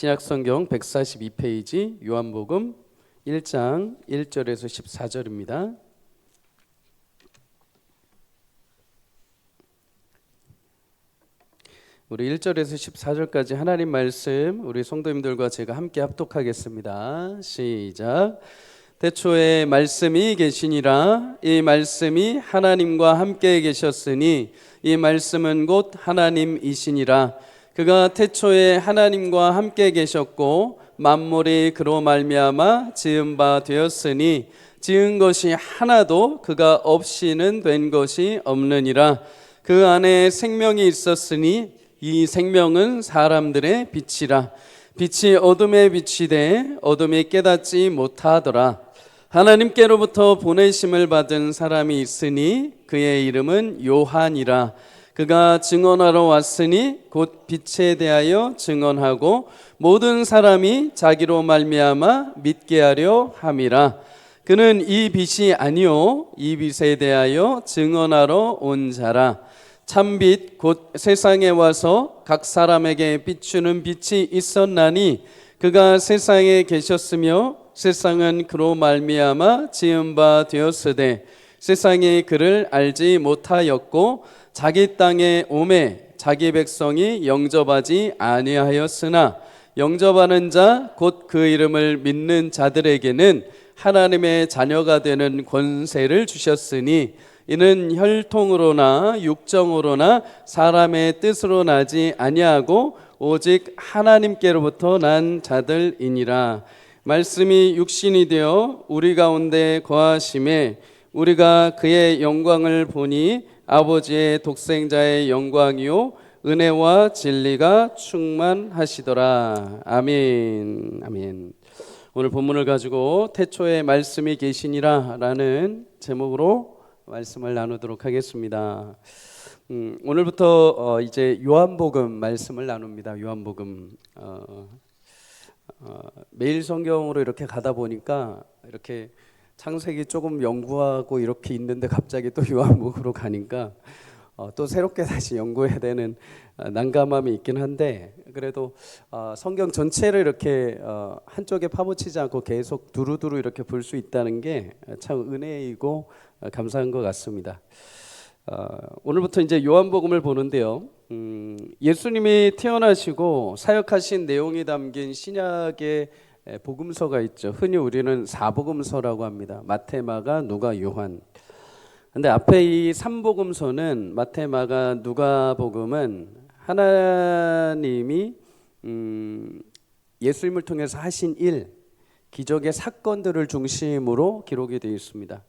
신약성경 142페이지 요한복음 1장 1절에서 14절입니다. 우리 1절에서 14절까지 하나님 말씀 우리 성도님들과 제가 함께 합독하겠습니다. 시작. 태초에 말씀이 계시니라. 이 말씀이 하나님과 함께 계셨으니 이 말씀은 곧 하나님이시니라. 그가 태초에 하나님과 함께 계셨고 만물이 그로 말미암아 지은 바 되었으니 지은 것이 하나도 그가 없이는 된 것이 없느니라. 그 안에 생명이 있었으니 이 생명은 사람들의 빛이라. 빛이 어둠에 비치되 어둠이 깨닫지 못하더라. 하나님께로부터 보내심을 받은 사람이 있으니 그의 이름은 요한이라. 그가 증언하러 왔으니 곧 빛에 대하여 증언하고 모든 사람이 자기로 말미암아 믿게 하려 함이라. 그는 이 빛이 아니요 이 빛에 대하여 증언하러 온 자라. 참빛 곧 세상에 와서 각 사람에게 비추는 빛이 있었나니 그가 세상에 계셨으며 세상은 그로 말미암아 지은 바 되었으되 세상이 그를 알지 못하였고 자기 땅에 오매 자기 백성이 영접하지 아니하였으나 영접하는 자 곧 그 이름을 믿는 자들에게는 하나님의 자녀가 되는 권세를 주셨으니 이는 혈통으로나 육정으로나 사람의 뜻으로 나지 아니하고 오직 하나님께로부터 난 자들이니라. 말씀이 육신이 되어 우리 가운데 거하심에 우리가 그의 영광을 보니 아버지의 독생자의 영광이요 은혜와 진리가 충만하시더라. 아멘. 아멘. 오늘 본문을 가지고 태초에 말씀이 계시니라 라는 제목으로 말씀을 나누도록 하겠습니다. 오늘부터 이제 요한복음 말씀을 나눕니다. 요한복음 매일 성경으로 이렇게 가다 보니까 이렇게 창세기 조금 연구하고 이렇게 있는데 갑자기 또 요한복음으로 가니까 또 새롭게 다시 연구해야 되는 난감함이 있긴 한데 그래도 성경 전체를 이렇게 한쪽에 파묻히지 않고 계속 두루두루 이렇게 볼 수 있다는 게 참 은혜이고 감사한 것 같습니다. 오늘부터 이제 요한복음을 보는데요. 예수님이 태어나시고 사역하신 내용이 담긴 신약의 복음서가 있죠. 흔히 우리는 사복음서라고 합니다. 마태, 마가, 누가, 요한. 근데 앞에 이 3복음서는 마태, 마가, 누가복음은 하나님이 예수님을 통해서 하신 일, 기적의 사건들을 중심으로 기록이 되어 있습니다.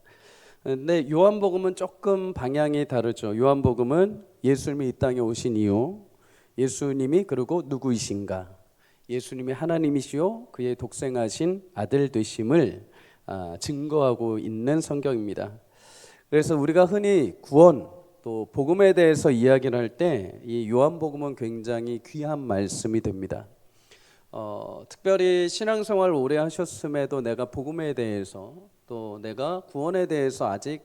근데 요한복음은 조금 방향이 다르죠. 요한복음은 예수님이 이 땅에 오신 이유, 예수님이 그리고 누구이신가, 예수님이 하나님이시요 그의 독생하신 아들 되심을 증거하고 있는 성경입니다. 그래서 우리가 흔히 구원 또 복음에 대해서 이야기를 할 때 이 요한복음은 굉장히 귀한 말씀이 됩니다. 특별히 신앙생활을 오래 하셨음에도 내가 복음에 대해서 또 내가 구원에 대해서 아직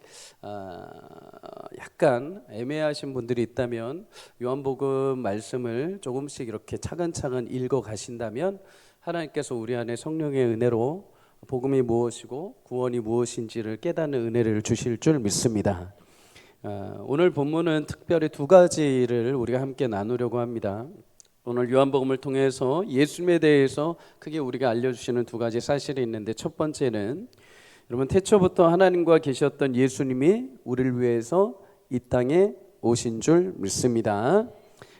약간 애매하신 분들이 있다면 요한복음 말씀을 조금씩 이렇게 차근차근 읽어 가신다면 하나님께서 우리 안에 성령의 은혜로 복음이 무엇이고 구원이 무엇인지를 깨닫는 은혜를 주실 줄 믿습니다. 오늘 본문은 특별히 두 가지를 우리가 함께 나누려고 합니다. 오늘 요한복음을 통해서 예수님에 대해서 크게 우리가 알려주시는 두 가지 사실이 있는데 첫 번째는 여러분 태초부터 하나님과 계셨던 예수님이 우리를 위해서 이 땅에 오신 줄 믿습니다.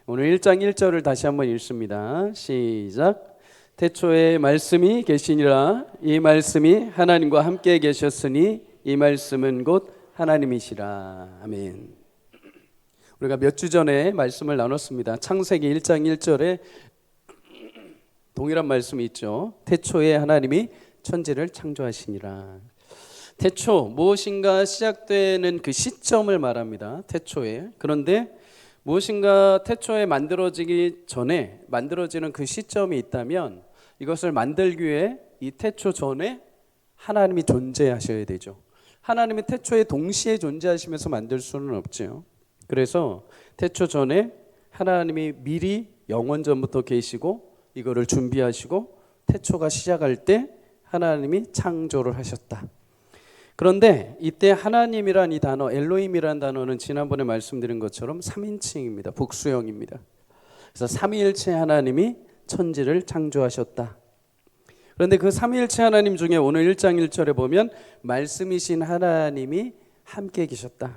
오늘 1장 1절을 다시 한번 읽습니다. 시작. 태초에 말씀이 계시니라. 이 말씀이 하나님과 함께 계셨으니 이 말씀은 곧 하나님이시라. 아멘. 우리가 몇 주 전에 말씀을 나눴습니다. 창세기 1장 1절에 동일한 말씀이 있죠. 태초에 하나님이 천지를 창조하시니라. 태초, 무엇인가 시작되는 그 시점을 말합니다. 태초에. 그런데 무엇인가 태초에 만들어지기 전에 만들어지는 그 시점이 있다면 이것을 만들기 위해 이 태초 전에 하나님이 존재하셔야 되죠. 하나님이 태초에 동시에 존재하시면서 만들 수는 없죠. 그래서 태초 전에 하나님이 미리 영원 전부터 계시고 이거를 준비하시고 태초가 시작할 때 하나님이 창조를 하셨다. 그런데 이때 하나님이란 이 단어, 엘로힘이란 단어는 지난번에 말씀드린 것처럼 3인칭입니다. 복수형입니다. 그래서 삼위일체 하나님이 천지를 창조하셨다. 그런데 그 삼위일체 하나님 중에 오늘 1장 1절에 보면 말씀이신 하나님이 함께 계셨다.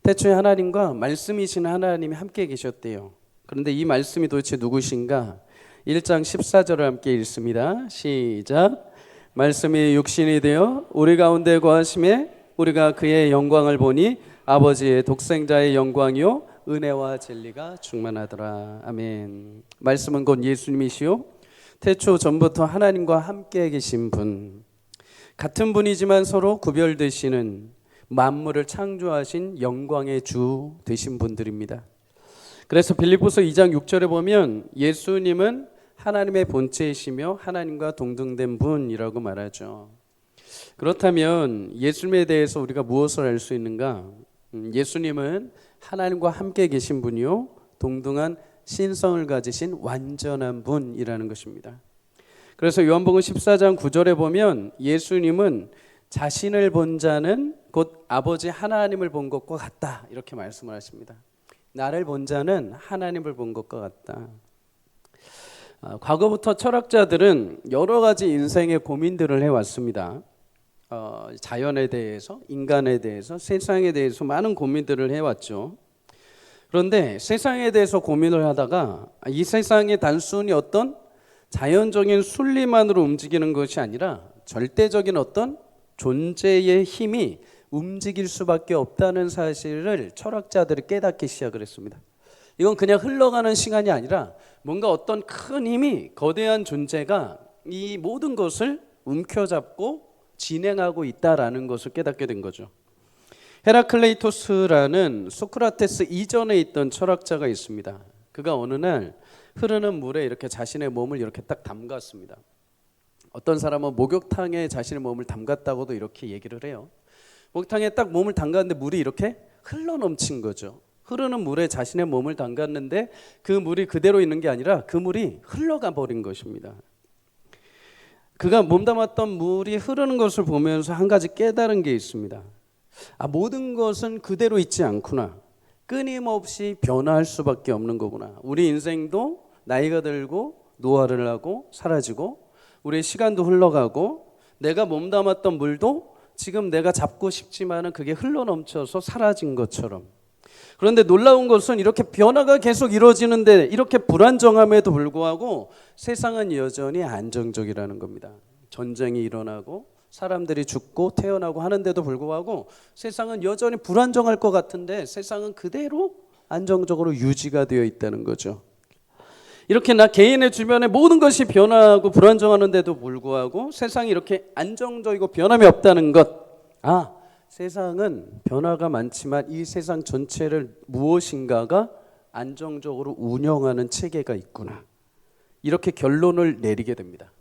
태초에 하나님과 말씀이신 하나님이 함께 계셨대요. 그런데 이 말씀이 도대체 누구신가? 1장 14절을 함께 읽습니다. 시작. 말씀이 육신이 되어 우리 가운데 거하심에 우리가 그의 영광을 보니 아버지의 독생자의 영광이요 은혜와 진리가 충만하더라. 아멘. 말씀은 곧 예수님이시요 태초 전부터 하나님과 함께 계신 분, 같은 분이지만 서로 구별되시는 만물을 창조하신 영광의 주 되신 분들입니다. 그래서 빌립보서 2장 6절에 보면 예수님은 하나님의 본체이시며 하나님과 동등된 분이라고 말하죠. 그렇다면 예수님에 대해서 우리가 무엇을 알 수 있는가? 예수님은 하나님과 함께 계신 분이요 동등한 신성을 가지신 완전한 분이라는 것입니다. 그래서 요한복음 14장 9절에 보면 예수님은 자신을 본 자는 곧 아버지 하나님을 본 것과 같다 이렇게 말씀을 하십니다. 나를 본 자는 하나님을 본 것과 같다. 과거부터 철학자들은 여러 가지 인생의 고민들을 해왔습니다. 자연에 대해서, 인간에 대해서, 세상에 대해서 많은 고민들을 해왔죠. 그런데 세상에 대해서 고민을 하다가 이 세상이 단순히 어떤 자연적인 순리만으로 움직이는 것이 아니라 절대적인 어떤 존재의 힘이 움직일 수밖에 없다는 사실을 철학자들이 깨닫기 시작을 했습니다. 이건 그냥 흘러가는 시간이 아니라 뭔가 어떤 큰 힘이, 거대한 존재가 이 모든 것을 움켜잡고 진행하고 있다라는 것을 깨닫게 된 거죠. 헤라클레이토스라는 소크라테스 이전에 있던 철학자가 있습니다. 그가 어느 날 흐르는 물에 이렇게 자신의 몸을 이렇게 딱 담갔습니다. 어떤 사람은 목욕탕에 자신의 몸을 담갔다고도 이렇게 얘기를 해요. 목욕탕에 딱 몸을 담갔는데 물이 이렇게 흘러 넘친 거죠. 흐르는 물에 자신의 몸을 담갔는데 그 물이 그대로 있는 게 아니라 그 물이 흘러가 버린 것입니다. 그가 몸담았던 물이 흐르는 것을 보면서 한 가지 깨달은 게 있습니다. 모든 것은 그대로 있지 않구나. 끊임없이 변화할 수밖에 없는 거구나. 우리 인생도 나이가 들고 노화를 하고 사라지고 우리의 시간도 흘러가고 내가 몸담았던 물도 지금 내가 잡고 싶지만은 그게 흘러넘쳐서 사라진 것처럼. 그런데 놀라운 것은 이렇게 변화가 계속 이루어지는데 이렇게 불안정함에도 불구하고 세상은 여전히 안정적이라는 겁니다. 전쟁이 일어나고 사람들이 죽고 태어나고 하는데도 불구하고 세상은 여전히 불안정할 것 같은데 세상은 그대로 안정적으로 유지가 되어 있다는 거죠. 이렇게 나 개인의 주변에 모든 것이 변화하고 불안정하는데도 불구하고 세상이 이렇게 안정적이고 변함이 없다는 것. 세상은 변화가 많지만 이 세상 전체를 무엇인가가 안정적으로 운영하는 체계가 있구나. 이렇게 결론을 내리게 됩니다.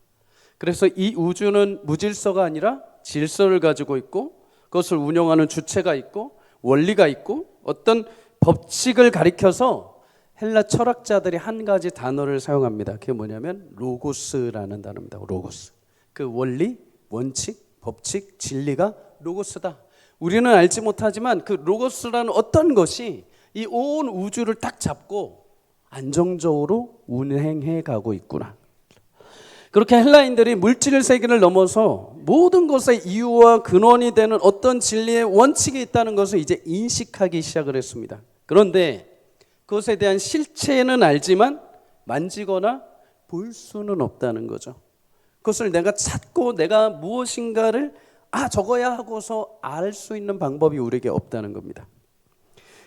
그래서 이 우주는 무질서가 아니라 질서를 가지고 있고 그것을 운영하는 주체가 있고 원리가 있고 어떤 법칙을 가리켜서 헬라 철학자들이 한 가지 단어를 사용합니다. 그게 뭐냐면 로고스라는 단어입니다. 로고스. 그 원리, 원칙, 법칙, 진리가 로고스다. 우리는 알지 못하지만 그 로고스라는 어떤 것이 이 온 우주를 딱 잡고 안정적으로 운행해 가고 있구나. 그렇게 헬라인들이 물질 세계를 넘어서 모든 것의 이유와 근원이 되는 어떤 진리의 원칙이 있다는 것을 이제 인식하기 시작을 했습니다. 그런데 그것에 대한 실체는 알지만 만지거나 볼 수는 없다는 거죠. 그것을 내가 찾고 내가 무엇인가를 저거야 하고서 알 수 있는 방법이 우리에게 없다는 겁니다.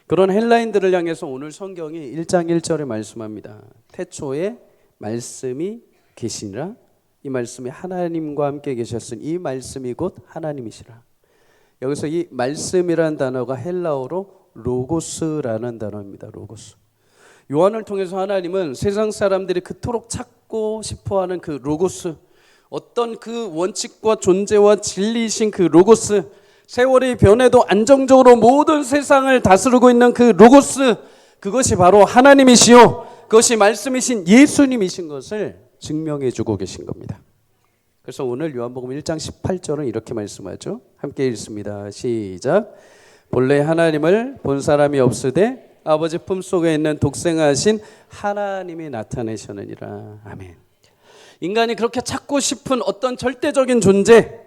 그런 헬라인들을 향해서 오늘 성경이 1장 1절에 말씀합니다. 태초에 말씀이 계시니라. 이 말씀이 하나님과 함께 계셨으니 이 말씀이 곧 하나님이시라. 여기서 이 말씀이라는 단어가 헬라어로 로고스라는 단어입니다. 로고스. 요한을 통해서 하나님은 세상 사람들이 그토록 찾고 싶어하는 그 로고스, 어떤 그 원칙과 존재와 진리이신 그 로고스, 세월이 변해도 안정적으로 모든 세상을 다스리고 있는 그 로고스, 그것이 바로 하나님이시요 그것이 말씀이신 예수님이신 것을 증명해 주고 계신 겁니다. 그래서 오늘 요한복음 1장 18절은 이렇게 말씀하죠. 함께 읽습니다. 시작. 본래 하나님을 본 사람이 없으되 아버지 품속에 있는 독생하신 하나님이 나타내셨느니라. 아멘. 인간이 그렇게 찾고 싶은 어떤 절대적인 존재,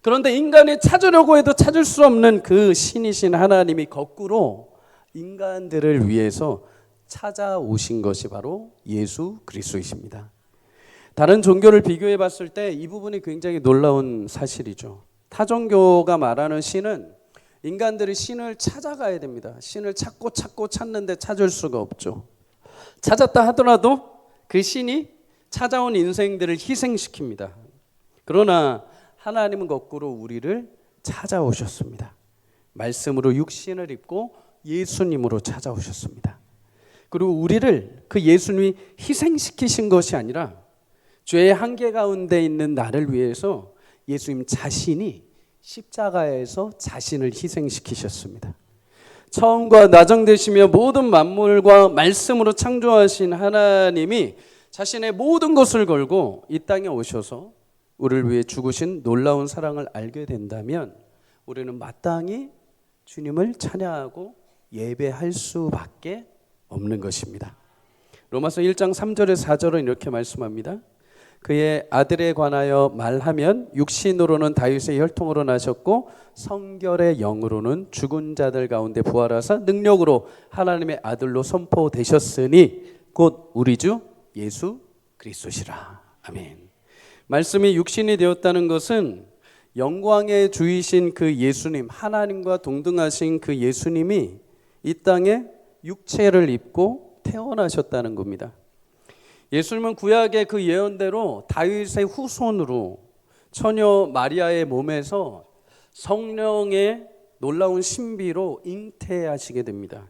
그런데 인간이 찾으려고 해도 찾을 수 없는 그 신이신 하나님이 거꾸로 인간들을 위해서 찾아오신 것이 바로 예수 그리스도이십니다. 다른 종교를 비교해 봤을 때 이 부분이 굉장히 놀라운 사실이죠. 타 종교가 말하는 신은 인간들이 신을 찾아가야 됩니다. 신을 찾고 찾는데 찾을 수가 없죠. 찾았다 하더라도 그 신이 찾아온 인생들을 희생시킵니다. 그러나 하나님은 거꾸로 우리를 찾아오셨습니다. 말씀으로 육신을 입고 예수님으로 찾아오셨습니다. 그리고 우리를 그 예수님이 희생시키신 것이 아니라 죄의 한계 가운데 있는 나를 위해서 예수님 자신이 십자가에서 자신을 희생시키셨습니다. 처음과 나중 되시며 모든 만물과 말씀으로 창조하신 하나님이 자신의 모든 것을 걸고 이 땅에 오셔서 우리를 위해 죽으신 놀라운 사랑을 알게 된다면 우리는 마땅히 주님을 찬양하고 예배할 수밖에 없는 것입니다. 로마서 1장 3절에 4절은 이렇게 말씀합니다. 그의 아들에 관하여 말하면 육신으로는 다윗의 혈통으로 나셨고 성결의 영으로는 죽은 자들 가운데 부활하사 능력으로 하나님의 아들로 선포되셨으니 곧 우리 주 예수 그리스도시라. 아멘. 말씀이 육신이 되었다는 것은 영광의 주이신 그 예수님, 하나님과 동등하신 그 예수님이 이 땅에 육체를 입고 태어나셨다는 겁니다. 예수님은 구약의 그 예언대로 다윗의 후손으로 처녀 마리아의 몸에서 성령의 놀라운 신비로 잉태하시게 됩니다.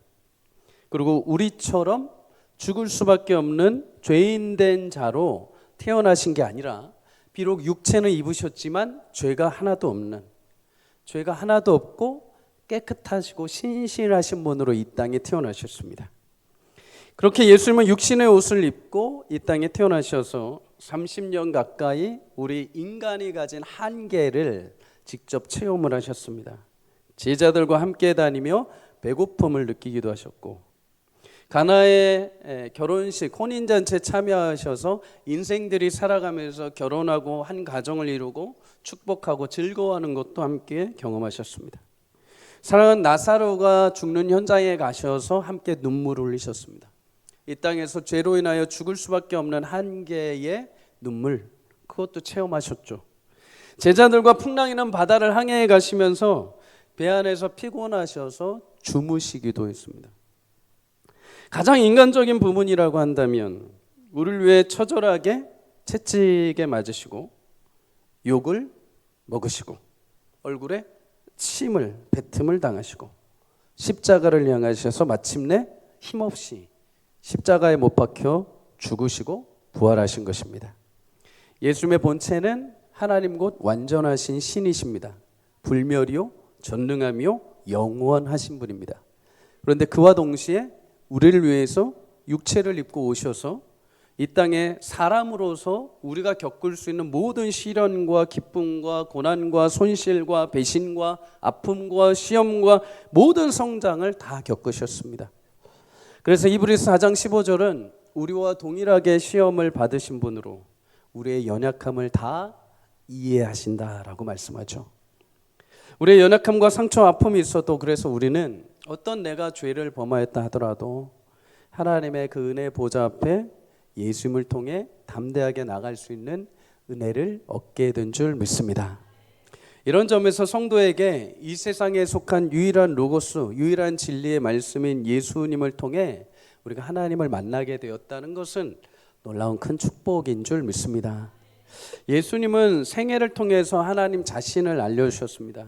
그리고 우리처럼 죽을 수밖에 없는 죄인된 자로 태어나신 게 아니라 비록 육체는 입으셨지만 죄가 하나도 없고 깨끗하시고 신실하신 분으로 이 땅에 태어나셨습니다. 그렇게 예수님은 육신의 옷을 입고 이 땅에 태어나셔서 30년 가까이 우리 인간이 가진 한계를 직접 체험을 하셨습니다. 제자들과 함께 다니며 배고픔을 느끼기도 하셨고 가나의 결혼식 혼인잔치에 참여하셔서 인생들이 살아가면서 결혼하고 한 가정을 이루고 축복하고 즐거워하는 것도 함께 경험하셨습니다. 사랑하는 나사로가 죽는 현장에 가셔서 함께 눈물을 흘리셨습니다. 이 땅에서 죄로 인하여 죽을 수밖에 없는 한계의 눈물, 그것도 체험하셨죠. 제자들과 풍랑이는 바다를 항해해 가시면서 배 안에서 피곤하셔서 주무시기도 했습니다. 가장 인간적인 부분이라고 한다면 우리를 위해 처절하게 채찍에 맞으시고 욕을 먹으시고 얼굴에 침을 뱉음을 당하시고 십자가를 향하셔서 마침내 힘없이 십자가에 못 박혀 죽으시고 부활하신 것입니다. 예수님의 본체는 하나님 곧 완전하신 신이십니다. 불멸이요 전능하며 영원하신 분입니다. 그런데 그와 동시에 우리를 위해서 육체를 입고 오셔서 이 땅에 사람으로서 우리가 겪을 수 있는 모든 시련과 기쁨과 고난과 손실과 배신과 아픔과 시험과 모든 성장을 다 겪으셨습니다. 그래서 이브리서 4장 15절은 우리와 동일하게 시험을 받으신 분으로 우리의 연약함을 다 이해하신다라고 말씀하죠. 우리의 연약함과 상처, 아픔이 있어도 그래서 우리는 어떤 내가 죄를 범하였다 하더라도 하나님의 그 은혜 보좌 앞에 예수님을 통해 담대하게 나갈 수 있는 은혜를 얻게 된 줄 믿습니다. 이런 점에서 성도에게 이 세상에 속한 유일한 로고스, 유일한 진리의 말씀인 예수님을 통해 우리가 하나님을 만나게 되었다는 것은 놀라운 큰 축복인 줄 믿습니다. 예수님은 생애를 통해서 하나님 자신을 알려주셨습니다.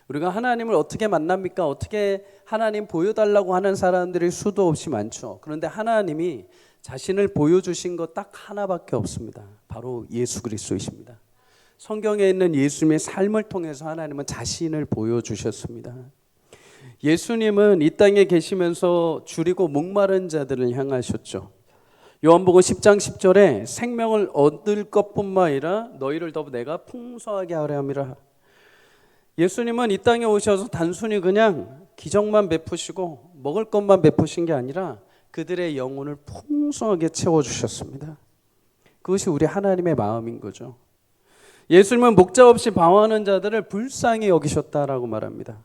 우리가 하나님을 어떻게 만납니까? 어떻게 하나님 보여달라고 하는 사람들이 수도 없이 많죠. 그런데 하나님이 자신을 보여주신 것 딱 하나밖에 없습니다. 바로 예수 그리스도이십니다. 성경에 있는 예수님의 삶을 통해서 하나님은 자신을 보여주셨습니다. 예수님은 이 땅에 계시면서 줄이고 목마른 자들을 향하셨죠. 요한복음 10장 10절에 생명을 얻을 것뿐만 아니라 너희를 더 내가 풍성하게 하려 함이라. 예수님은 이 땅에 오셔서 단순히 그냥 기적만 베푸시고 먹을 것만 베푸신 게 아니라 그들의 영혼을 풍성하게 채워주셨습니다. 그것이 우리 하나님의 마음인 거죠. 예수님은 목자 없이 방황하는 자들을 불쌍히 여기셨다라고 말합니다.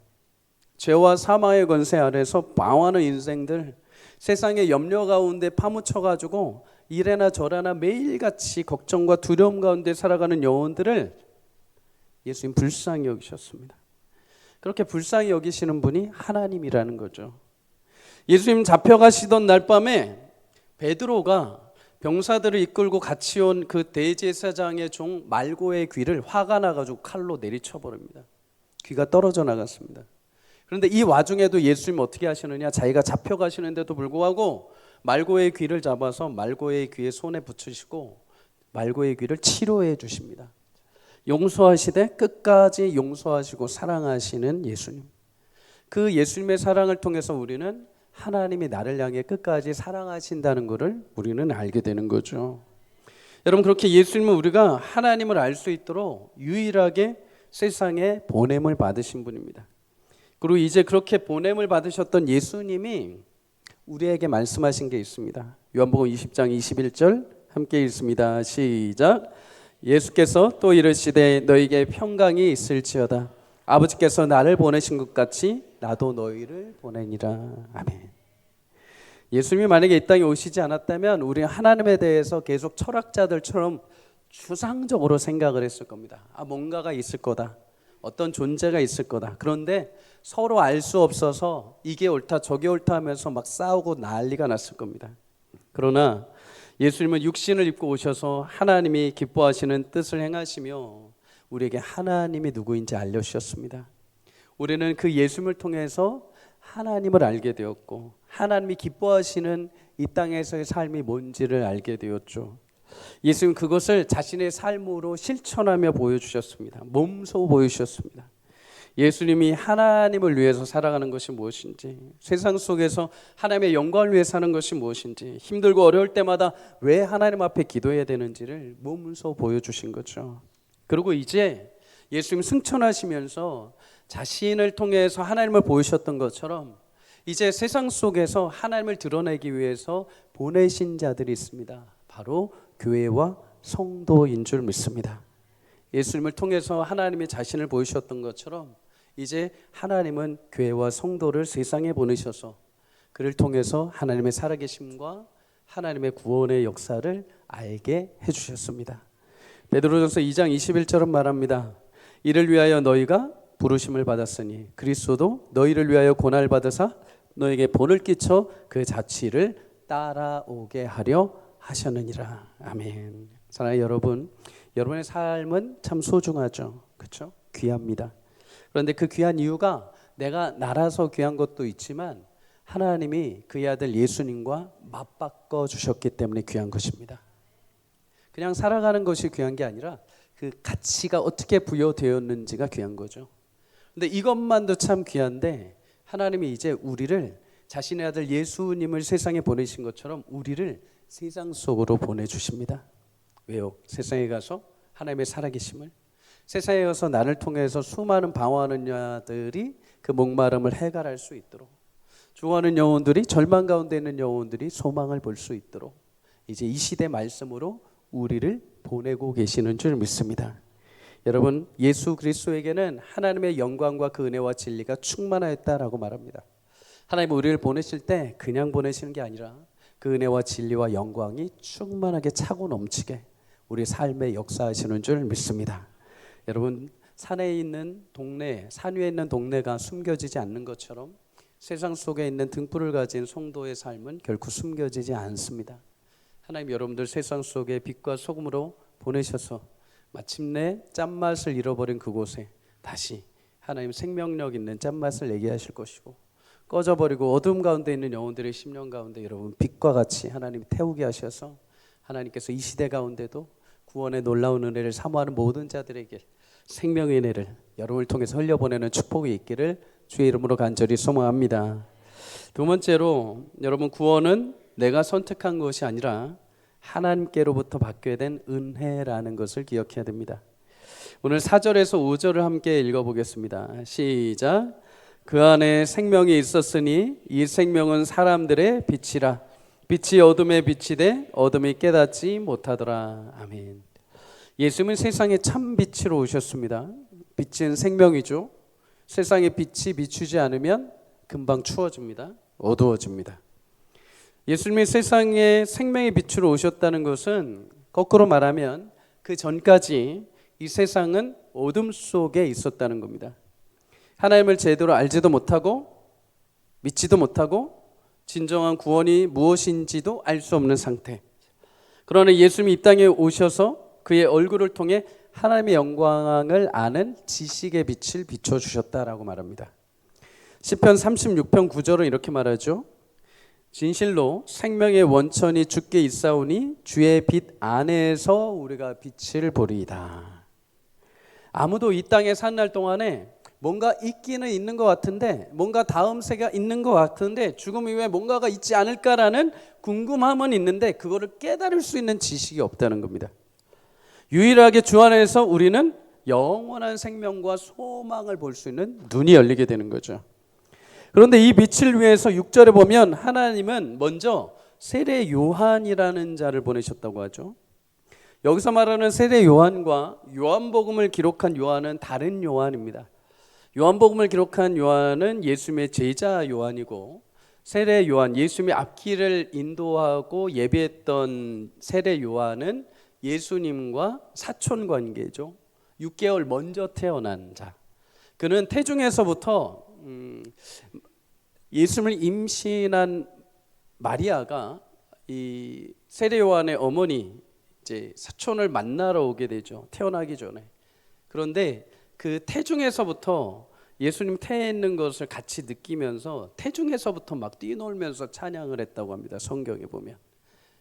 죄와 사망의 권세 아래서 방황하는 인생들, 세상의 염려 가운데 파묻혀가지고 이래나 저래나 매일같이 걱정과 두려움 가운데 살아가는 영혼들을 예수님 불쌍히 여기셨습니다. 그렇게 불쌍히 여기시는 분이 하나님이라는 거죠. 예수님 잡혀가시던 날 밤에 베드로가 병사들을 이끌고 같이 온 그 대제사장의 종 말고의 귀를 화가 나가지고 칼로 내리쳐버립니다. 귀가 떨어져 나갔습니다. 그런데 이 와중에도 예수님 어떻게 하시느냐, 자기가 잡혀가시는데도 불구하고 말고의 귀를 잡아서 말고의 귀에 손에 붙이시고 말고의 귀를 치료해 주십니다. 용서하시되 끝까지 용서하시고 사랑하시는 예수님. 그 예수님의 사랑을 통해서 우리는 하나님이 나를 향해 끝까지 사랑하신다는 것을 우리는 알게 되는 거죠. 여러분, 그렇게 예수님은 우리가 하나님을 알 수 있도록 유일하게 세상에 보냄을 받으신 분입니다. 그리고 이제 그렇게 보냄을 받으셨던 예수님이 우리에게 말씀하신 게 있습니다. 요한복음 20장 21절 함께 읽습니다. 시작. 예수께서 또 이르시되 너희에게 평강이 있을지어다. 아버지께서 나를 보내신 것 같이 나도 너희를 보내니라. 아멘. 예수님이 만약에 이 땅에 오시지 않았다면 우리는 하나님에 대해서 계속 철학자들처럼 추상적으로 생각을 했을 겁니다. 뭔가가 있을 거다. 어떤 존재가 있을 거다. 그런데 서로 알 수 없어서 이게 옳다 저게 옳다 하면서 막 싸우고 난리가 났을 겁니다. 그러나 예수님은 육신을 입고 오셔서 하나님이 기뻐하시는 뜻을 행하시며 우리에게 하나님이 누구인지 알려주셨습니다. 우리는 그 예수님을 통해서 하나님을 알게 되었고 하나님이 기뻐하시는 이 땅에서의 삶이 뭔지를 알게 되었죠. 예수님은 그것을 자신의 삶으로 실천하며 보여주셨습니다. 몸소 보여주셨습니다. 예수님이 하나님을 위해서 살아가는 것이 무엇인지, 세상 속에서 하나님의 영광을 위해 사는 것이 무엇인지, 힘들고 어려울 때마다 왜 하나님 앞에 기도해야 되는지를 몸소 보여주신 거죠. 그리고 이제 예수님 승천하시면서 자신을 통해서 하나님을 보이셨던 것처럼 이제 세상 속에서 하나님을 드러내기 위해서 보내신 자들이 있습니다. 바로 교회와 성도인 줄 믿습니다. 예수님을 통해서 하나님이 자신을 보이셨던 것처럼 이제 하나님은 교회와 성도를 세상에 보내셔서 그를 통해서 하나님의 살아계심과 하나님의 구원의 역사를 알게 해주셨습니다. 베드로전서 2장 21절은 말합니다. 이를 위하여 너희가 부르심을 받았으니 그리스도도 너희를 위하여 고난을 받으사 너에게 본을 끼쳐 그 자취를 따라오게 하려 하셨느니라. 아멘. 사랑하는 여러분, 여러분의 삶은 참 소중하죠. 그렇죠? 귀합니다. 그런데 그 귀한 이유가 내가 나라서 귀한 것도 있지만 하나님이 그의 아들 예수님과 맞바꿔 주셨기 때문에 귀한 것입니다. 그냥 살아가는 것이 귀한 게 아니라 그 가치가 어떻게 부여되었는지가 귀한 거죠. 근데 이것만도 참 귀한데 하나님이 이제 우리를 자신의 아들 예수님을 세상에 보내신 것처럼 우리를 세상 속으로 보내주십니다. 왜요? 세상에 가서 하나님의 살아계심을, 세상에 가서 나를 통해서 수많은 방황하는 자들이 그 목마름을 해결할 수 있도록, 죽어가는 영혼들이, 절망 가운데 있는 영혼들이 소망을 볼 수 있도록 이제 이 시대 말씀으로 우리를 보내고 계시는 줄 믿습니다. 여러분, 예수 그리스도에게는 하나님의 영광과 그 은혜와 진리가 충만하였다라고 말합니다. 하나님은 우리를 보내실 때 그냥 보내시는 게 아니라 그 은혜와 진리와 영광이 충만하게 차고 넘치게 우리 삶에 역사하시는 줄 믿습니다. 여러분, 산에 있는 동네, 산 위에 있는 동네가 숨겨지지 않는 것처럼 세상 속에 있는 등불을 가진 성도의 삶은 결코 숨겨지지 않습니다. 하나님 여러분들 세상 속에 빛과 소금으로 보내셔서 마침내 짠맛을 잃어버린 그곳에 다시 하나님 생명력 있는 짠맛을 내게 하실 것이고, 꺼져버리고 어둠 가운데 있는 영혼들의 심령 가운데 여러분 빛과 같이 하나님이 태우게 하셔서 하나님께서 이 시대 가운데도 구원의 놀라운 은혜를 사모하는 모든 자들에게 생명의 은혜를 여러분을 통해서 흘려보내는 축복이 있기를 주의 이름으로 간절히 소망합니다. 두 번째로, 여러분, 구원은 내가 선택한 것이 아니라 하나님께로부터 받게 된 은혜라는 것을 기억해야 됩니다. 오늘 4절에서 5절을 함께 읽어보겠습니다. 시작. 그 안에 생명이 있었으니 이 생명은 사람들의 빛이라. 빛이 어둠에 비치되 어둠이 깨닫지 못하더라. 아멘. 예수님은 세상에 참 빛으로 오셨습니다. 빛은 생명이죠. 세상에 빛이 비추지 않으면 금방 추워집니다. 어두워집니다. 예수님이 세상에 생명의 빛으로 오셨다는 것은 거꾸로 말하면 그 전까지 이 세상은 어둠 속에 있었다는 겁니다. 하나님을 제대로 알지도 못하고 믿지도 못하고 진정한 구원이 무엇인지도 알 수 없는 상태. 그러나 예수님이 이 땅에 오셔서 그의 얼굴을 통해 하나님의 영광을 아는 지식의 빛을 비춰주셨다라고 말합니다. 시편 36편 9절은 이렇게 말하죠. 진실로 생명의 원천이 주께 있사오니 주의 빛 안에서 우리가 빛을 보리이다. 아무도 이 땅에 산 날 동안에 뭔가 있기는 있는 것 같은데, 뭔가 다음 세계가 있는 것 같은데, 죽음 이후에 뭔가가 있지 않을까라는 궁금함은 있는데 그거를 깨달을 수 있는 지식이 없다는 겁니다. 유일하게 주 안에서 우리는 영원한 생명과 소망을 볼 수 있는 눈이 열리게 되는 거죠. 그런데 이 빛을 위해서 6절에 보면 하나님은 먼저 세례 요한이라는 자를 보내셨다고 하죠. 여기서 말하는 세례 요한과 요한복음을 기록한 요한은 다른 요한입니다. 요한복음을 기록한 요한은 예수님의 제자 요한이고, 세례 요한, 예수님의 앞길을 인도하고 예배했던 세례 요한은 예수님과 사촌 관계죠. 6개월 먼저 태어난 자. 그는 태중에서부터 예수님을 임신한 마리아가 이 세례 요한의 어머니 이제 사촌을 만나러 오게 되죠. 태어나기 전에. 그런데 그 태중에서부터 예수님 태에 있는 것을 같이 느끼면서 태중에서부터 막 뛰놀면서 찬양을 했다고 합니다. 성경에 보면.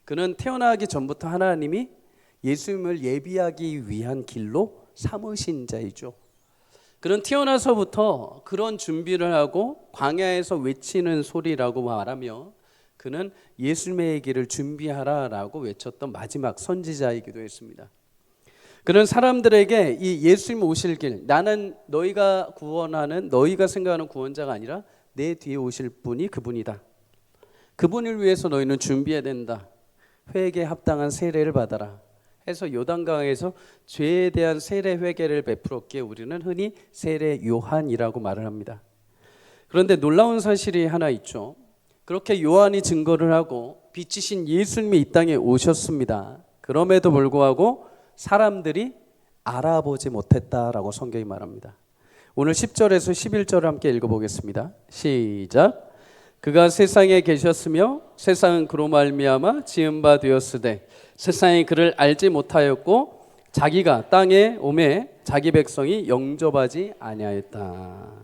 그는 태어나기 전부터 하나님이 예수님을 예비하기 위한 길로 삼으신 자이죠. 그는 태어나서부터 그런 준비를 하고 광야에서 외치는 소리라고 말하며 그는 예수님의 길을 준비하라라고 외쳤던 마지막 선지자이기도 했습니다. 그는 사람들에게 이 예수님 오실 길, 나는 너희가 구원하는, 너희가 생각하는 구원자가 아니라 내 뒤에 오실 분이 그분이다. 그분을 위해서 너희는 준비해야 된다. 회개에 합당한 세례를 받아라 해서 요단강에서 죄에 대한 세례 회개를 베풀었기에 우리는 흔히 세례 요한이라고 말을 합니다. 그런데 놀라운 사실이 하나 있죠. 그렇게 요한이 증거를 하고 빛이신 예수님이 이 땅에 오셨습니다. 그럼에도 불구하고 사람들이 알아보지 못했다라고 성경이 말합니다. 오늘 10절에서 11절을 함께 읽어보겠습니다. 시작. 그가 세상에 계셨으며 세상은 그로 말미암아 지은 바 되었으되 세상이 그를 알지 못하였고 자기가 땅에 오매 자기 백성이 영접하지 아니하였다.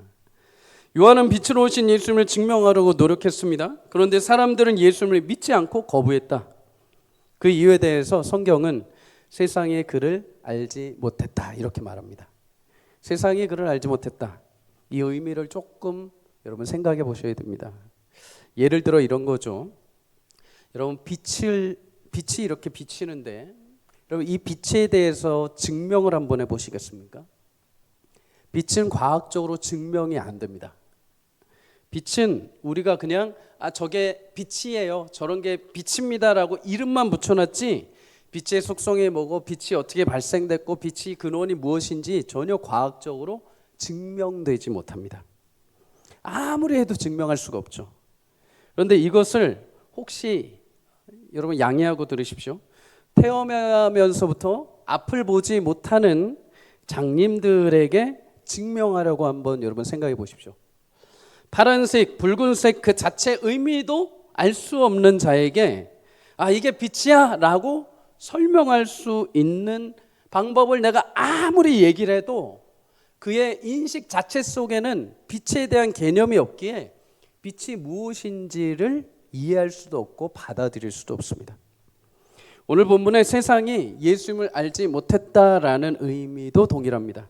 요한은 빛으로 오신 예수님을 증명하려고 노력했습니다. 그런데 사람들은 예수님을 믿지 않고 거부했다. 그 이유에 대해서 성경은 세상이 그를 알지 못했다 이렇게 말합니다. 세상이 그를 알지 못했다. 이 의미를 조금 여러분 생각해 보셔야 됩니다. 예를 들어 이런 거죠. 여러분 빛이 이렇게 비치는데 여러분 이 빛에 대해서 증명을 한번 해보시겠습니까? 빛은 과학적으로 증명이 안 됩니다. 빛은 우리가 그냥 저게 빛이에요, 저런 게 빛입니다라고 이름만 붙여놨지 빛의 속성이 뭐고 빛이 어떻게 발생됐고 빛이 근원이 무엇인지 전혀 과학적으로 증명되지 못합니다. 아무리 해도 증명할 수가 없죠. 그런데 이것을 혹시 여러분 양해하고 들으십시오. 태어나면서부터 앞을 보지 못하는 장님들에게 증명하려고 한번 여러분 생각해 보십시오. 파란색, 붉은색 그 자체 의미도 알 수 없는 자에게 이게 빛이야 라고 설명할 수 있는 방법을 내가 아무리 얘기를 해도 그의 인식 자체 속에는 빛에 대한 개념이 없기에 빛이 무엇인지를 이해할 수도 없고 받아들일 수도 없습니다. 오늘 본문의 세상이 예수님을 알지 못했다라는 의미도 동일합니다.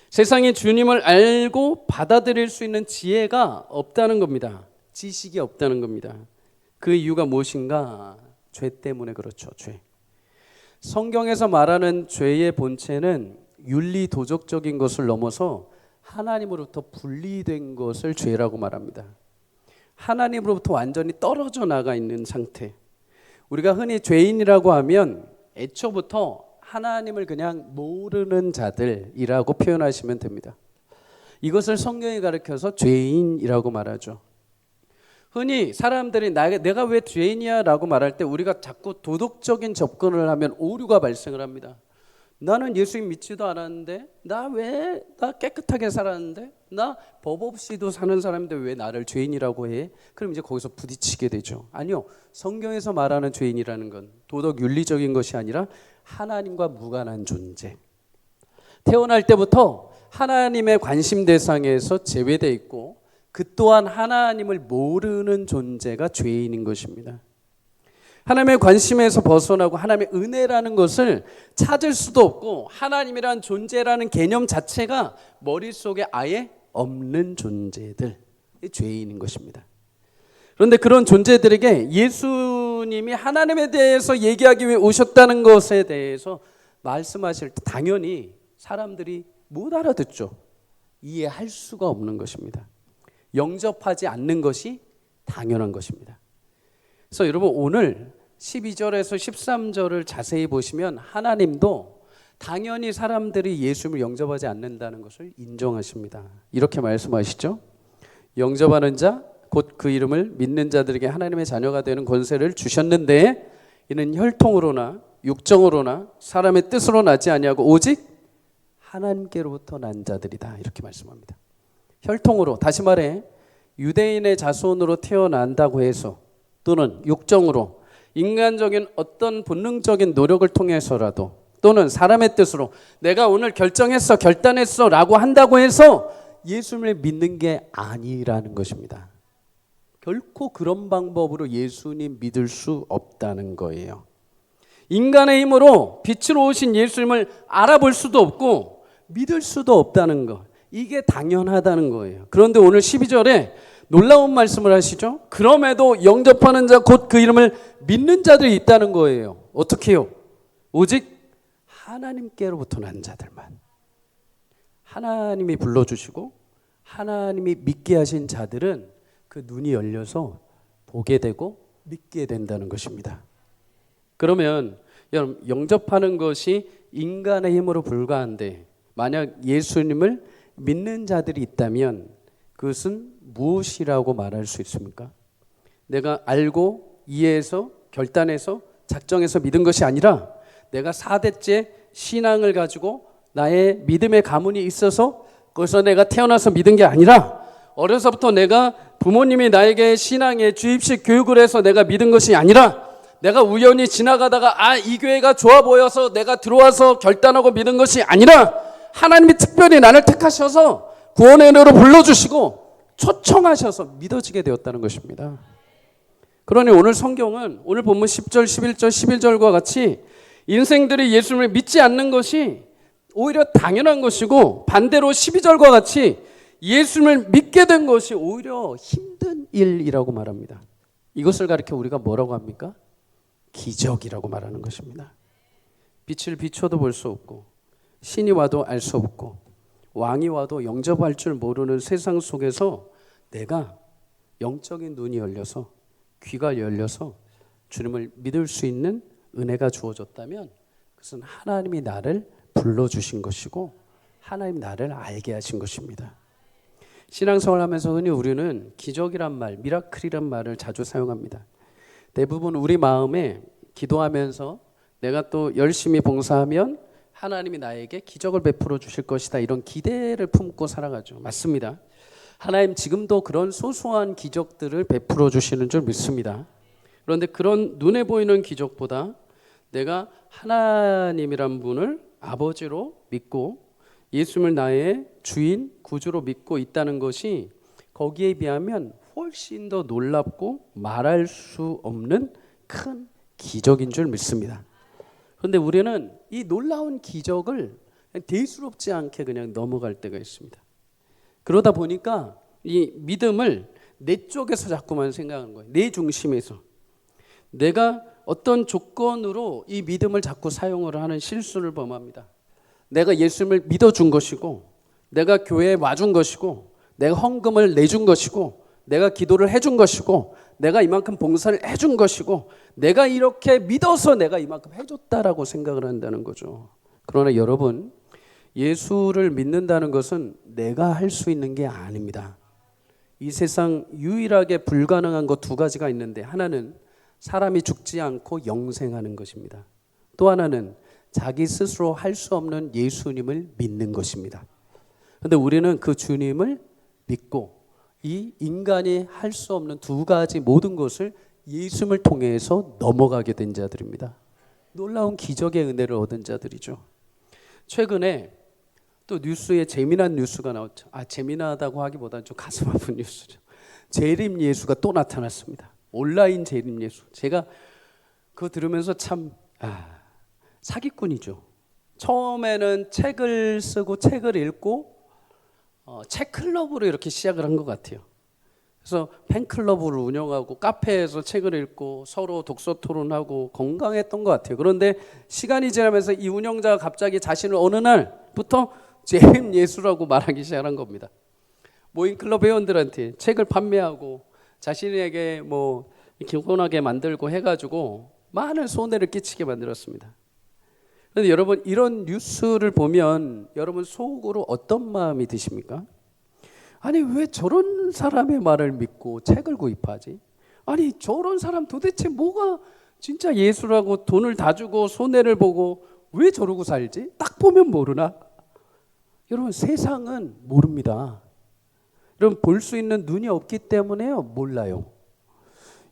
세상이 주님을 알고 받아들일 수 있는 지혜가 없다는 겁니다. 지식이 없다는 겁니다. 그 이유가 무엇인가? 죄 때문에 그렇죠. 죄. 성경에서 말하는 죄의 본체는 윤리 도덕적인 것을 넘어서 하나님으로부터 분리된 것을 죄라고 말합니다. 하나님으로부터 완전히 떨어져 나가 있는 상태. 우리가 흔히 죄인이라고 하면 애초부터 하나님을 그냥 모르는 자들이라고 표현하시면 됩니다. 이것을 성경이 가르쳐서 죄인이라고 말하죠. 흔히 사람들이 내가 왜 죄인이야 라고 말할 때 우리가 자꾸 도덕적인 접근을 하면 오류가 발생을 합니다. 나는 예수님 믿지도 않았는데 나 깨끗하게 살았는데 나 법 없이도 사는 사람인데 왜 나를 죄인이라고 해? 그럼 이제 거기서 부딪히게 되죠. 아니요. 성경에서 말하는 죄인이라는 건 도덕 윤리적인 것이 아니라 하나님과 무관한 존재. 태어날 때부터 하나님의 관심 대상에서 제외되어 있고 그 또한 하나님을 모르는 존재가 죄인인 것입니다. 하나님의 관심에서 벗어나고 하나님의 은혜라는 것을 찾을 수도 없고 하나님이란 존재라는 개념 자체가 머릿속에 아예 없는 존재들이 죄인인 것입니다. 그런데 그런 존재들에게 예수님이 하나님에 대해서 얘기하기 위해 오셨다는 것에 대해서 말씀하실 때 당연히 사람들이 못 알아듣죠. 이해할 수가 없는 것입니다. 영접하지 않는 것이 당연한 것입니다. 그래서 여러분 오늘 12절에서 13절을 자세히 보시면 하나님도 당연히 사람들이 예수님을 영접하지 않는다는 것을 인정하십니다. 이렇게 말씀하시죠. 영접하는 자 곧 그 이름을 믿는 자들에게 하나님의 자녀가 되는 권세를 주셨는데 이는 혈통으로나 육정으로나 사람의 뜻으로 나지 아니하고 오직 하나님께로부터 난 자들이다. 이렇게 말씀합니다. 혈통으로, 다시 말해 유대인의 자손으로 태어난다고 해서 또는 육정으로 인간적인 어떤 본능적인 노력을 통해서라도 또는 사람의 뜻으로 내가 오늘 결정했어 결단했어 라고 한다고 해서 예수님을 믿는 게 아니라는 것입니다. 결코 그런 방법으로 예수님 믿을 수 없다는 거예요. 인간의 힘으로 빛으로 오신 예수님을 알아볼 수도 없고 믿을 수도 없다는 것, 이게 당연하다는 거예요. 그런데 오늘 12절에 놀라운 말씀을 하시죠. 그럼에도 영접하는 자 곧 그 이름을 믿는 자들이 있다는 거예요. 어떻게 해요? 오직 하나님께로부터 난 자들만. 하나님이 불러주시고 하나님이 믿게 하신 자들은 그 눈이 열려서 보게 되고 믿게 된다는 것입니다. 그러면 여러분 영접하는 것이 인간의 힘으로 불가한데 만약 예수님을 믿는 자들이 있다면 그것은 무엇이라고 말할 수 있습니까? 내가 알고 이해해서 결단해서 작정해서 믿은 것이 아니라 내가 4대째 신앙을 가지고 나의 믿음의 가문이 있어서 거기서 내가 태어나서 믿은 게 아니라 어려서부터 내가 부모님이 나에게 신앙의 주입식 교육을 해서 내가 믿은 것이 아니라 내가 우연히 지나가다가 이 교회가 좋아 보여서 내가 들어와서 결단하고 믿은 것이 아니라 하나님이 특별히 나를 택하셔서 구원의 은혜로 불러주시고 초청하셔서 믿어지게 되었다는 것입니다. 그러니 오늘 성경은 오늘 본문 10절, 11절, 11절과 같이 인생들이 예수님을 믿지 않는 것이 오히려 당연한 것이고 반대로 12절과 같이 예수님을 믿게 된 것이 오히려 힘든 일이라고 말합니다. 이것을 가리켜 우리가 뭐라고 합니까? 기적이라고 말하는 것입니다. 빛을 비춰도 볼 수 없고 신이 와도 알 수 없고 왕이 와도 영접할 줄 모르는 세상 속에서 내가 영적인 눈이 열려서 귀가 열려서 주님을 믿을 수 있는 은혜가 주어졌다면 그것은 하나님이 나를 불러주신 것이고 하나님 나를 알게 하신 것입니다. 신앙생활 하면서 흔히 우리는 기적이란 말, 미라클이란 말을 자주 사용합니다. 대부분 우리 마음에 기도하면서 내가 또 열심히 봉사하면 하나님이 나에게 기적을 베풀어 주실 것이다 이런 기대를 품고 살아가죠. 맞습니다. 하나님 지금도 그런 소소한 기적들을 베풀어 주시는 줄 믿습니다. 그런데 그런 눈에 보이는 기적보다 내가 하나님이란 분을 아버지로 믿고 예수님을 나의 주인, 구주로 믿고 있다는 것이 거기에 비하면 훨씬 더 놀랍고 말할 수 없는 큰 기적인 줄 믿습니다. 그런데 우리는 이 놀라운 기적을 대수롭지 않게 그냥 넘어갈 때가 있습니다. 그러다 보니까 이 믿음을 내 쪽에서 자꾸만 생각하는 거예요. 내 중심에서. 내가 어떤 조건으로 이 믿음을 자꾸 사용을 하는 실수를 범합니다. 내가 예수님을 믿어준 것이고, 내가 교회에 와준 것이고, 내가 헌금을 내준 것이고, 내가 기도를 해준 것이고, 내가 이만큼 봉사를 해준 것이고, 내가 이렇게 믿어서 내가 이만큼 해줬다라고 생각을 한다는 거죠. 그러나 여러분, 예수를 믿는다는 것은 내가 할 수 있는 게 아닙니다. 이 세상 유일하게 불가능한 것 두 가지가 있는데, 하나는 사람이 죽지 않고 영생하는 것입니다. 또 하나는 자기 스스로 할 수 없는 예수님을 믿는 것입니다. 그런데 우리는 그 주님을 믿고 이 인간이 할 수 없는 두 가지 모든 것을 예수님을 통해서 넘어가게 된 자들입니다. 놀라운 기적의 은혜를 얻은 자들이죠. 최근에 또 뉴스에 재미난 뉴스가 나왔죠. 재미나다고 하기보다는 좀 가슴 아픈 뉴스죠. 재림 예수가 또 나타났습니다. 온라인 재림 예수. 제가 그거 들으면서 참 사기꾼이죠. 처음에는 책을 쓰고 책을 읽고 책 클럽으로 이렇게 시작을 한 것 같아요. 그래서 팬클럽을 운영하고 카페에서 책을 읽고 서로 독서 토론하고 건강했던 것 같아요. 그런데 시간이 지나면서 이 운영자가 갑자기 자신을 어느 날부터 재림 예수라고 말하기 시작한 겁니다. 모인 클럽 회원들한테 책을 판매하고 자신에게 뭐 이렇게 혼하게 만들고 해가지고 많은 손해를 끼치게 만들었습니다. 그런데 여러분, 이런 뉴스를 보면 여러분 속으로 어떤 마음이 드십니까? 아니, 왜 저런 사람의 말을 믿고 책을 구입하지? 아니, 저런 사람 도대체 뭐가 진짜 예수라고 돈을 다 주고 손해를 보고 왜 저러고 살지? 딱 보면 모르나? 여러분, 세상은 모릅니다. 여러분, 볼 수 있는 눈이 없기 때문에요, 몰라요.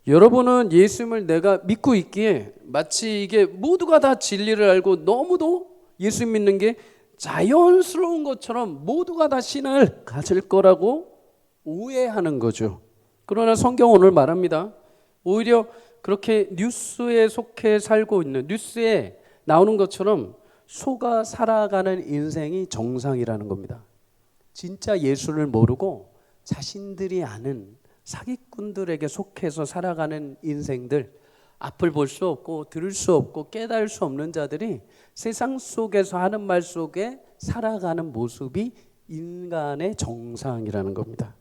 여러분은 예수님을 내가 믿고 있기에 마치 이게 모두가 다 진리를 알고 너무도 예수 믿는 게 자연스러운 것처럼 모두가 다 신을 가질 거라고 오해하는 거죠. 그러나 성경은 오늘 말합니다. 오히려 그렇게 뉴스에 속해 살고 있는, 뉴스에 나오는 것처럼 속아 살아가는 인생이 정상이라는 겁니다. 진짜 예수를 모르고 자신들이 아는 사기꾼들에게 속해서 살아가는 인생들, 앞을 볼 수 없고 들을 수 없고 깨달을 수 없는 자들이 세상 속에서 하는 말 속에 살아가는 모습이 인간의 정상이라는 겁니다.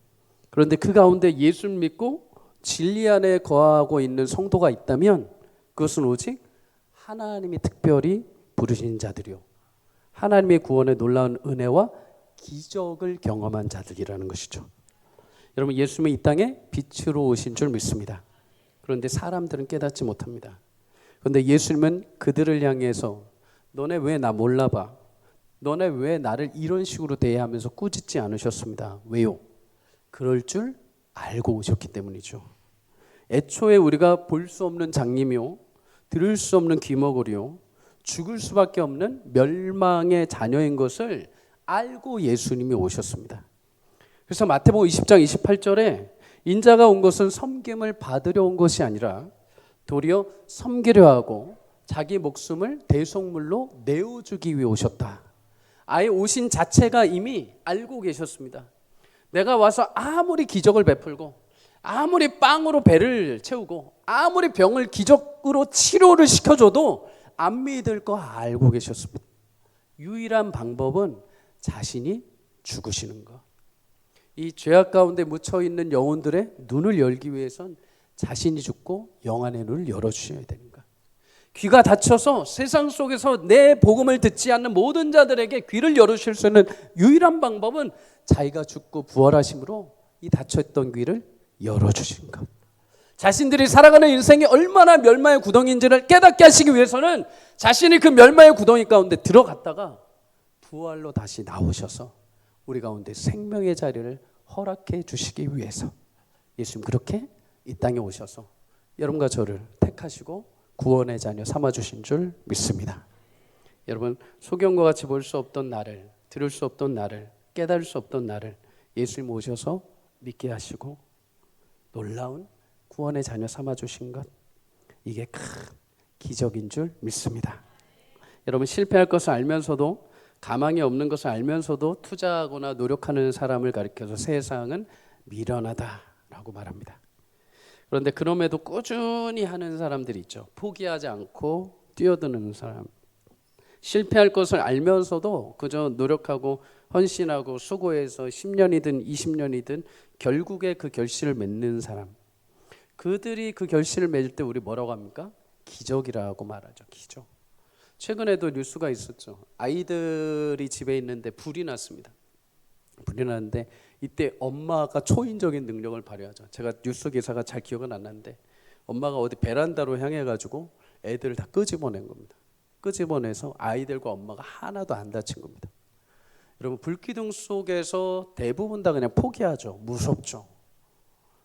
그런데 그 가운데 예수를 믿고 진리 안에 거하고 있는 성도가 있다면 그것은 오직 하나님이 특별히 부르신 자들이요, 하나님의 구원의 놀라운 은혜와 기적을 경험한 자들이라는 것이죠. 여러분, 예수님은 이 땅에 빛으로 오신 줄 믿습니다. 그런데 사람들은 깨닫지 못합니다. 그런데 예수님은 그들을 향해서 너네 왜 나 몰라봐? 너네 왜 나를 이런 식으로 대하면서 꾸짖지 않으셨습니다. 왜요? 그럴 줄 알고 오셨기 때문이죠. 애초에 우리가 볼 수 없는 장님이요, 들을 수 없는 귀머거리요, 죽을 수밖에 없는 멸망의 자녀인 것을 알고 예수님이 오셨습니다. 그래서 마태복음 20장 28절에 인자가 온 것은 섬김을 받으려 온 것이 아니라 도리어 섬기려 하고 자기 목숨을 대속물로 내어주기 위해 오셨다. 아예 오신 자체가 이미 알고 계셨습니다. 내가 와서 아무리 기적을 베풀고 아무리 빵으로 배를 채우고 아무리 병을 기적으로 치료를 시켜줘도 안 믿을 거 알고 계셨습니다. 유일한 방법은 자신이 죽으시는 것. 이 죄악 가운데 묻혀있는 영혼들의 눈을 열기 위해선 자신이 죽고 영안의 눈을 열어주셔야 되는 것. 귀가 닫혀서 세상 속에서 내 복음을 듣지 않는 모든 자들에게 귀를 열어주실 수 있는 유일한 방법은 자기가 죽고 부활하심으로 이 닫혀있던 귀를 열어주신 것. 자신들이 살아가는 인생이 얼마나 멸망의 구덩이인지를 깨닫게 하시기 위해서는 자신이 그 멸망의 구덩이 가운데 들어갔다가 부활로 다시 나오셔서 우리 가운데 생명의 자리를 허락해 주시기 위해서 예수님 그렇게 이 땅에 오셔서 여러분과 저를 택하시고 구원의 자녀 삼아주신 줄 믿습니다. 여러분, 소경과 같이 볼 수 없던 나를, 들을 수 없던 나를, 깨달을 수 없던 나를 예수님 오셔서 믿게 하시고 놀라운 구원의 자녀 삼아주신 것, 이게 큰 기적인 줄 믿습니다. 여러분, 실패할 것을 알면서도, 가망이 없는 것을 알면서도 투자하거나 노력하는 사람을 가리켜서 세상은 미련하다라고 말합니다. 그런데 그럼에도 꾸준히 하는 사람들이 있죠. 포기하지 않고 뛰어드는 사람. 실패할 것을 알면서도 그저 노력하고 헌신하고 수고해서 10년이든 20년이든 결국에 그 결실을 맺는 사람. 그들이 그 결실을 맺을 때 우리 뭐라고 합니까? 기적이라고 말하죠. 기적. 최근에도 뉴스가 있었죠. 아이들이 집에 있는데 불이 났습니다. 불이 났는데 이때 엄마가 초인적인 능력을 발휘하죠. 제가 뉴스 기사가 잘 기억은 안 나는데 엄마가 어디 베란다로 향해 가지고 애들을 다 끄집어낸 겁니다. 끄집어내서 아이들과 엄마가 하나도 안 다친 겁니다. 여러분, 불기둥 속에서 대부분 다 그냥 포기하죠. 무섭죠.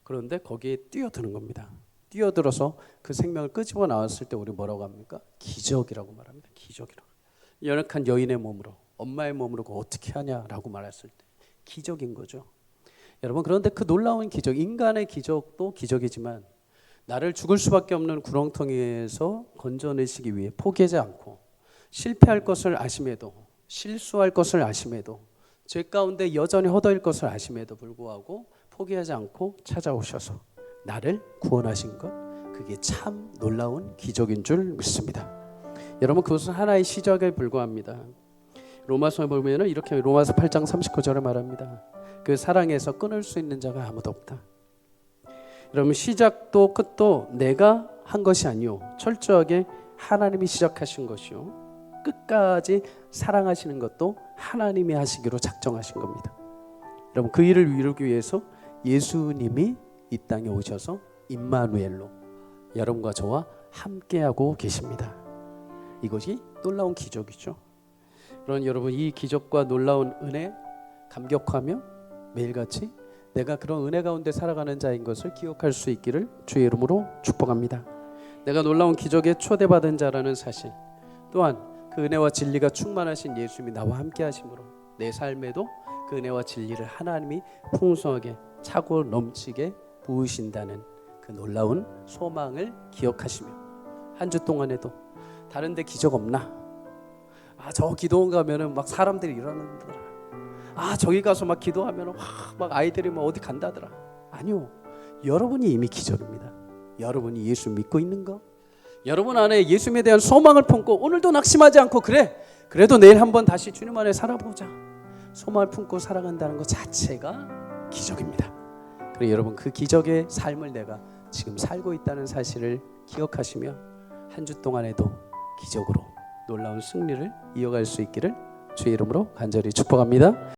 그런데 거기에 뛰어드는 겁니다. 뛰어들어서 그 생명을 끄집어 나왔을 때 우리 뭐라고 합니까? 기적이라고 말합니다. 기적이라고. 연약한 여인의 몸으로, 엄마의 몸으로 그거 어떻게 하냐라고 말했을 때 기적인 거죠. 여러분, 그런데 그 놀라운 기적, 인간의 기적도 기적이지만 나를 죽을 수밖에 없는 구렁텅이에서 건져내시기 위해 포기하지 않고 실패할 것을 아심에도, 실수할 것을 아심에도, 죄 가운데 여전히 허덕일 것을 아심에도 불구하고 포기하지 않고 찾아오셔서 나를 구원하신 것, 그게 참 놀라운 기적인 줄 믿습니다. 여러분, 그것은 하나의 시작에 불과합니다. 로마서에 보면 이렇게 로마서 8장 39절에 말합니다. 그 사랑에서 끊을 수 있는 자가 아무도 없다. 여러분, 시작도 끝도 내가 한 것이 아니요, 철저하게 하나님이 시작하신 것이요, 끝까지 사랑하시는 것도 하나님이 하시기로 작정하신 겁니다. 여러분, 그 일을 이루기 위해서 예수님이 이 땅에 오셔서 임마누엘로 여러분과 저와 함께하고 계십니다. 이것이 놀라운 기적이죠. 그런 여러분, 이 기적과 놀라운 은혜 감격하며 매일같이 내가 그런 은혜 가운데 살아가는 자인 것을 기억할 수 있기를 주의 이름으로 축복합니다. 내가 놀라운 기적에 초대받은 자라는 사실, 또한 그 은혜와 진리가 충만하신 예수님이 나와 함께 하심으로 내 삶에도 그 은혜와 진리를 하나님이 풍성하게 차고 넘치게 부으신다는 그 놀라운 소망을 기억하시며 한 주 동안에도 다른 데 기적 없나? 저 기도원 가면은 막 사람들이 일어난다더라. 저기 가서 막 기도하면 막 아이들이 막 어디 간다더라. 아니요, 여러분이 이미 기적입니다. 여러분이 예수 믿고 있는 거, 여러분 안에 예수님에 대한 소망을 품고 오늘도 낙심하지 않고 그래도 내일 한번 다시 주님 안에 살아보자, 소망을 품고 살아간다는 것 자체가 기적입니다. 그리고 여러분, 그 기적의 삶을 내가 지금 살고 있다는 사실을 기억하시며 한 주 동안에도 기적으로 놀라운 승리를 이어갈 수 있기를 주의 이름으로 간절히 축복합니다.